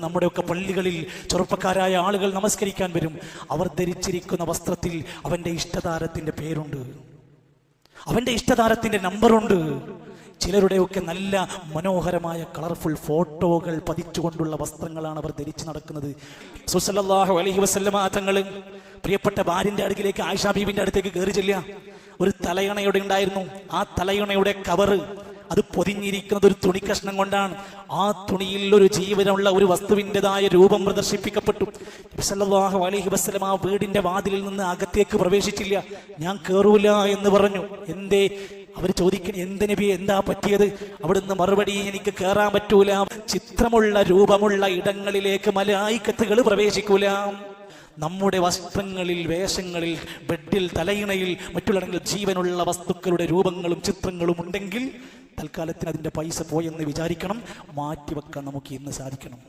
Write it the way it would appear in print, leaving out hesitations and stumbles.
നമ്മുടെയൊക്കെ പള്ളികളിൽ ചെറുപ്പക്കാരായ ആളുകൾ നമസ്കരിക്കാൻ വരും. അവർ ധരിച്ചിരിക്കുന്ന വസ്ത്രത്തിൽ അവൻ്റെ ഇഷ്ടതാരത്തിൻ്റെ പേരുണ്ട്, അവൻ്റെ ഇഷ്ടതാരത്തിൻ്റെ നമ്പറുണ്ട്. ചിലരുടെയൊക്കെ നല്ല മനോഹരമായ കളർഫുൾ ഫോട്ടോകൾ പതിച്ചുകൊണ്ടുള്ള വസ്ത്രങ്ങളാണ് അവർ ധരിച്ചു നടക്കുന്നത്. സല്ലല്ലാഹു അലൈഹി വസല്ലമ തങ്ങൾ പ്രിയപ്പെട്ട ഭാര്യൻ്റെ അടുക്കിലേക്ക്, ആയിഷ ബീവിൻ്റെ അടുത്തേക്ക് കയറി ചെല്ലുക. ഒരു തലയണയുടെ ഉണ്ടായിരുന്നു. ആ തലയണയുടെ കവറ് അത് പൊതിഞ്ഞിരിക്കുന്നത് ഒരു തുണി കഷ്ണം കൊണ്ടാണ്. ആ തുണിയിൽ ഒരു ജീവനുള്ള ഒരു വസ്തുവിൻ്റെതായ രൂപം പ്രദർശിപ്പിക്കപ്പെട്ടു. നബി സല്ലല്ലാഹു അലൈഹി വസല്ലം ആ വീടിന്റെ വാതിലിൽ നിന്ന് അകത്തേക്ക് പ്രവേശിച്ചില്ല. ഞാൻ കേറൂല എന്ന് പറഞ്ഞു. എന്തേ? അവർ ചോദിക്കണം, എന്ത് നബി, എന്താ പറ്റിയത്? അവിടുന്ന് മറുപടി, എനിക്ക് കയറാൻ പറ്റൂല. ചിത്രമുള്ള രൂപമുള്ള ഇടങ്ങളിലേക്ക് മലായിക്കത്തുകൾ പ്രവേശിക്കൂല. നമ്മുടെ വസ്ത്രങ്ങളിൽ, വേഷങ്ങളിൽ, ബെഡിൽ, തലയിണയിൽ, മറ്റുള്ളിടങ്ങളിൽ ജീവനുള്ള വസ്തുക്കളുടെ രൂപങ്ങളും ചിത്രങ്ങളും ഉണ്ടെങ്കിൽ തൽക്കാലത്തിന് അതിൻ്റെ പൈസ പോയെന്ന് വിചാരിക്കണം. മാറ്റിവെക്കാൻ നമുക്ക് ഇന്ന് സാധിക്കണം.